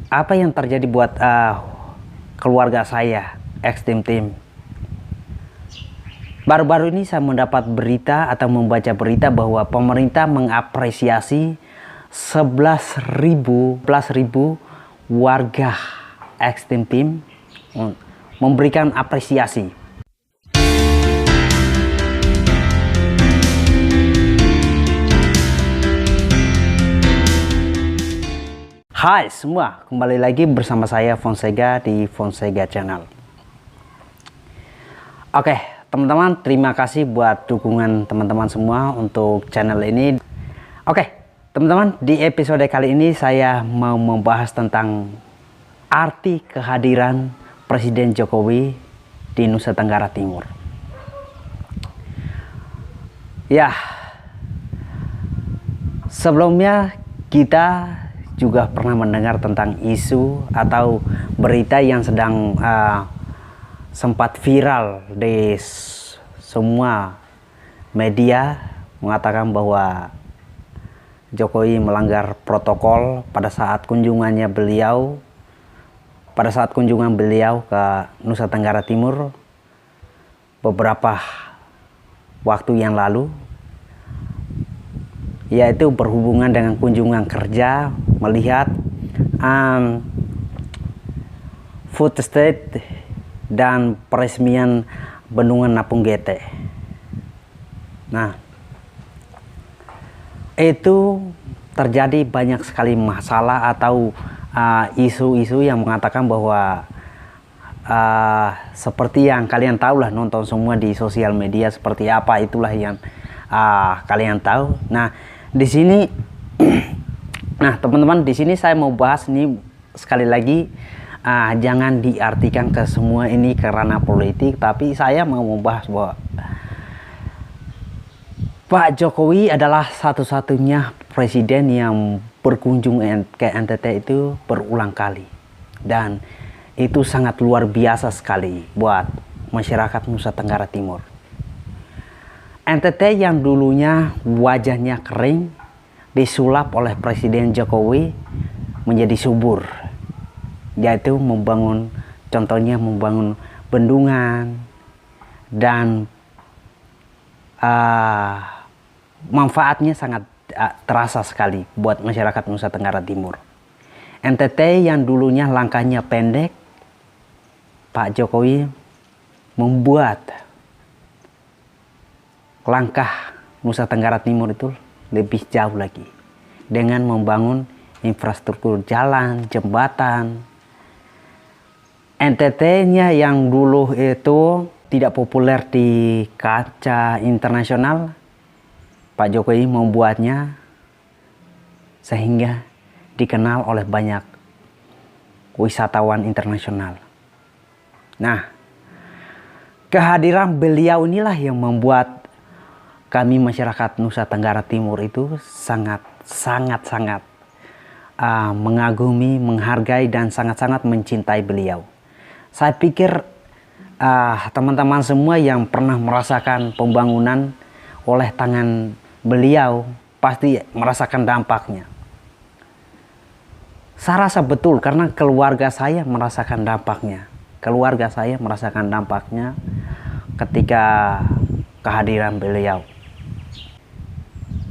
Apa yang terjadi buat keluarga saya, X-Team Team? Baru-baru ini saya mendapat berita atau membaca berita bahwa pemerintah mengapresiasi 11.000 warga X-Team Team, memberikan apresiasi. Hai semua, kembali lagi bersama saya Fonsega di Fonsega Channel. Oke, teman-teman, terima kasih buat dukungan teman-teman semua untuk channel ini. Oke, teman-teman, di episode kali ini saya mau membahas tentang arti kehadiran Presiden Jokowi di Nusa Tenggara Timur. Ya, sebelumnya kita juga pernah mendengar tentang isu atau berita yang sedang sempat viral di semua media, mengatakan bahwa Jokowi melanggar protokol pada saat kunjungan beliau ke Nusa Tenggara Timur beberapa waktu yang lalu, yaitu berhubungan dengan kunjungan kerja, melihat food estate dan peresmian bendungan Napung Gete. Nah, itu terjadi banyak sekali masalah atau isu-isu yang mengatakan bahwa seperti yang kalian tahu lah, nonton semua di sosial media seperti apa, itulah yang kalian tahu. Nah, di sini nah teman-teman, di sini saya mau bahas ini sekali lagi, jangan diartikan ke semua ini karena politik, tapi saya mau membahas bahwa Pak Jokowi adalah satu-satunya presiden yang berkunjung ke NTT itu berulang kali, dan itu sangat luar biasa sekali buat masyarakat Nusa Tenggara Timur. NTT yang dulunya wajahnya kering disulap oleh Presiden Jokowi menjadi subur, yaitu contohnya membangun bendungan, dan manfaatnya sangat terasa sekali buat masyarakat Nusa Tenggara Timur. NTT yang dulunya langkahnya pendek, Pak Jokowi membuat langkah Nusa Tenggara Timur itu lebih jauh lagi dengan membangun infrastruktur jalan, jembatan. NTT-nya yang dulu itu tidak populer di kaca internasional, Pak Jokowi membuatnya sehingga dikenal oleh banyak wisatawan internasional. Nah, kehadiran beliau inilah yang membuat kami masyarakat Nusa Tenggara Timur itu sangat mengagumi, menghargai, dan sangat-sangat mencintai beliau. Saya pikir teman-teman semua yang pernah merasakan pembangunan oleh tangan beliau pasti merasakan dampaknya. Saya rasa betul karena keluarga saya merasakan dampaknya. Keluarga saya merasakan dampaknya ketika kehadiran beliau.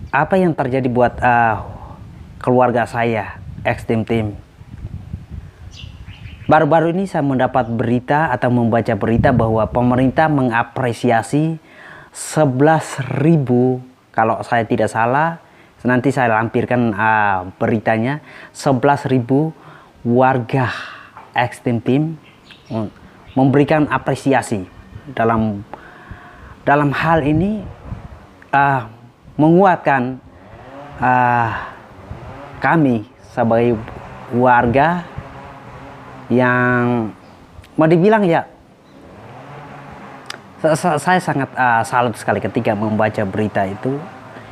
Apa yang terjadi buat keluarga saya, X-Team Team? Baru-baru ini saya mendapat berita atau membaca berita bahwa pemerintah mengapresiasi 11.000, kalau saya tidak salah, nanti saya lampirkan beritanya, 11.000 warga X-Team Team memberikan apresiasi dalam hal ini, menguatkan kami sebagai warga yang mau dibilang ya, saya sangat salut sekali ketika membaca berita itu,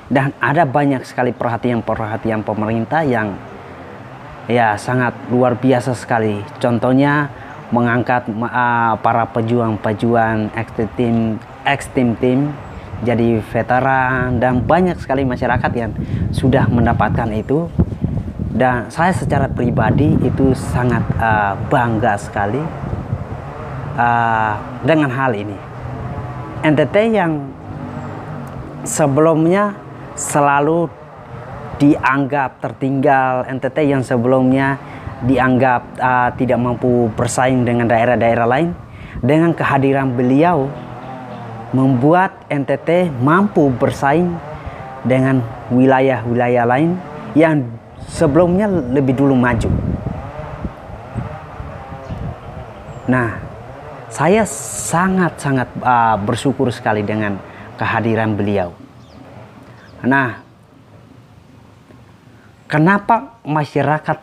dan ada banyak sekali perhatian pemerintah yang ya sangat luar biasa sekali. Contohnya mengangkat para pejuang X-Team Team jadi veteran, dan banyak sekali masyarakat yang sudah mendapatkan itu. Dan saya secara pribadi itu sangat bangga sekali dengan hal ini. NTT yang sebelumnya selalu dianggap tertinggal, NTT yang sebelumnya dianggap tidak mampu bersaing dengan daerah-daerah lain, dengan kehadiran beliau membuat NTT mampu bersaing dengan wilayah-wilayah lain yang sebelumnya lebih dulu maju. Nah, saya sangat-sangat bersyukur sekali dengan kehadiran beliau. Nah, kenapa masyarakat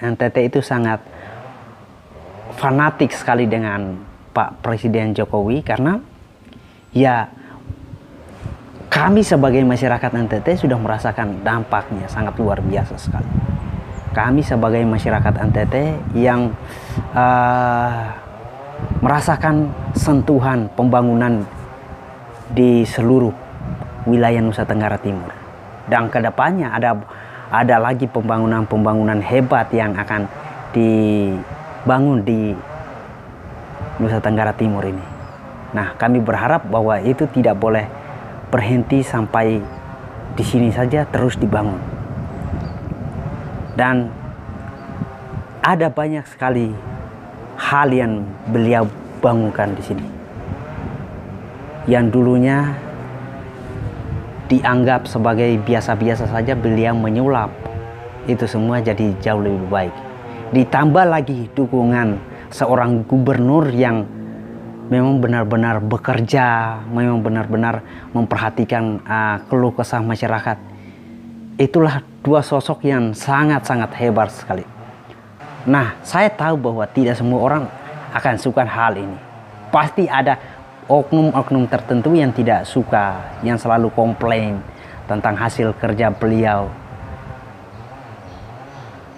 NTT itu sangat fanatik sekali dengan Pak Presiden Jokowi? Karena ya kami sebagai masyarakat NTT sudah merasakan dampaknya sangat luar biasa sekali. Kami sebagai masyarakat NTT yang merasakan sentuhan pembangunan di seluruh wilayah Nusa Tenggara Timur. Dan kedepannya ada lagi pembangunan hebat yang akan dibangun di Nusa Tenggara Timur ini. Nah, kami berharap bahwa itu tidak boleh berhenti sampai di sini saja, terus dibangun. Dan ada banyak sekali hal yang beliau bangunkan di sini, yang dulunya dianggap sebagai biasa-biasa saja, beliau menyulap itu semua jadi jauh lebih baik. Ditambah lagi dukungan seorang gubernur yang memang benar-benar bekerja, memang benar-benar memperhatikan keluh kesah masyarakat. Itulah dua sosok yang sangat-sangat hebat sekali. Nah, saya tahu bahwa tidak semua orang akan suka hal ini. Pasti ada oknum-oknum tertentu yang tidak suka, yang selalu komplain tentang hasil kerja beliau.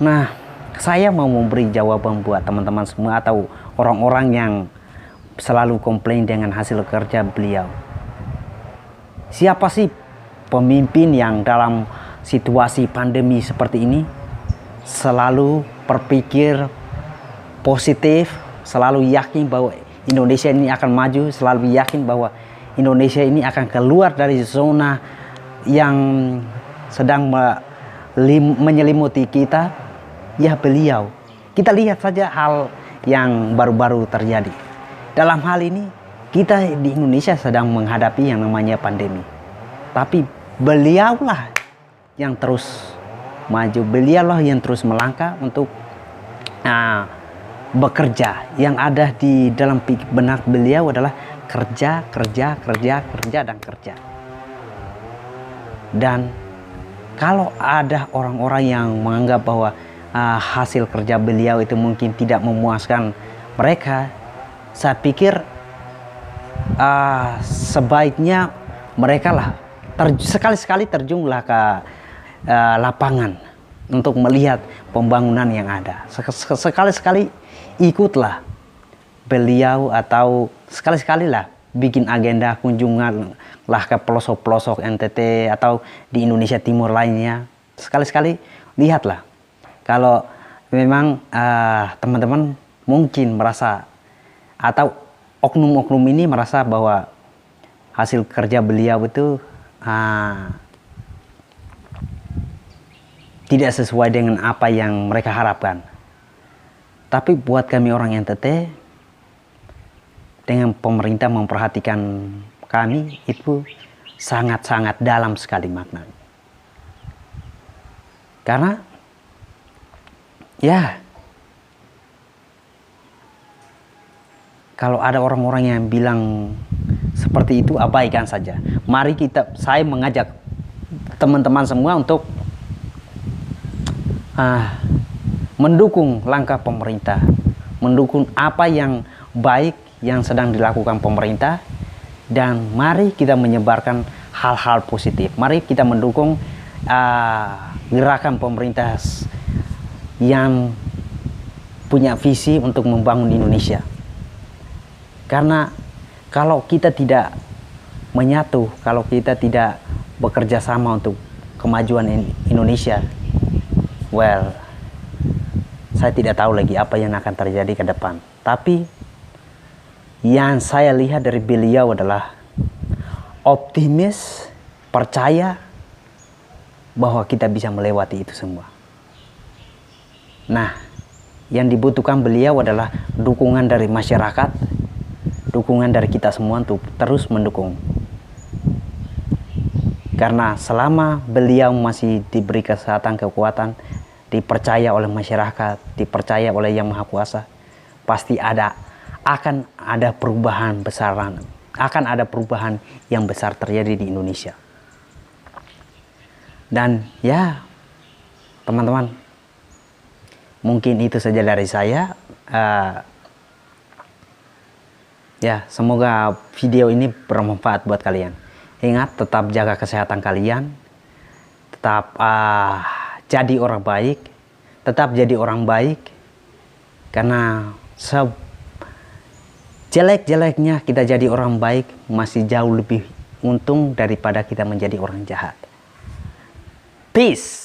Nah, saya mau memberi jawaban buat teman-teman semua atau orang-orang yang selalu komplain dengan hasil kerja beliau. Siapa sih pemimpin yang dalam situasi pandemi seperti ini selalu berpikir positif, selalu yakin bahwa Indonesia ini akan maju, selalu yakin bahwa Indonesia ini akan keluar dari zona yang sedang menyelimuti kita? Ya, beliau. Kita lihat saja hal yang baru-baru terjadi. Dalam hal ini, kita di Indonesia sedang menghadapi yang namanya pandemi. Tapi beliaulah yang terus maju, beliaulah yang terus melangkah untuk bekerja. Yang ada di dalam benak beliau adalah kerja, dan kerja. Dan kalau ada orang-orang yang menganggap bahwa hasil kerja beliau itu mungkin tidak memuaskan mereka, saya pikir sebaiknya mereka lah sekali-sekali terjunlah ke lapangan untuk melihat pembangunan yang ada. Sekali-sekali ikutlah beliau, atau sekali-sekali lah bikin agenda kunjungan lah ke pelosok-pelosok NTT atau di Indonesia Timur lainnya. Sekali-sekali lihatlah. Kalau memang teman-teman mungkin merasa atau oknum-oknum ini merasa bahwa hasil kerja beliau itu tidak sesuai dengan apa yang mereka harapkan. Tapi buat kami orang NTT, dengan pemerintah memperhatikan kami itu sangat-sangat dalam sekali maknanya. Karena ya, kalau ada orang-orang yang bilang seperti itu, abaikan saja. Mari saya mengajak teman-teman semua untuk mendukung langkah pemerintah, mendukung apa yang baik yang sedang dilakukan pemerintah, dan mari kita menyebarkan hal-hal positif. Mari kita mendukung gerakan pemerintah yang punya visi untuk membangun Indonesia. Karena kalau kita tidak menyatu, kalau kita tidak bekerja sama untuk kemajuan Indonesia, well, saya tidak tahu lagi apa yang akan terjadi ke depan. Tapi yang saya lihat dari beliau adalah optimis, percaya bahwa kita bisa melewati itu semua. Nah, yang dibutuhkan beliau adalah dukungan dari masyarakat, dukungan dari kita semua untuk terus mendukung. Karena selama beliau masih diberi kesehatan, kekuatan, dipercaya oleh masyarakat, dipercaya oleh Yang Maha Kuasa, pasti akan ada perubahan besaran, akan ada perubahan yang besar terjadi di Indonesia. Dan ya, teman-teman, mungkin itu saja dari saya. Ya, semoga video ini bermanfaat buat kalian. Ingat, tetap jaga kesehatan kalian, tetap jadi orang baik, tetap jadi orang baik, karena jelek-jeleknya kita jadi orang baik masih jauh lebih untung daripada kita menjadi orang jahat. Peace.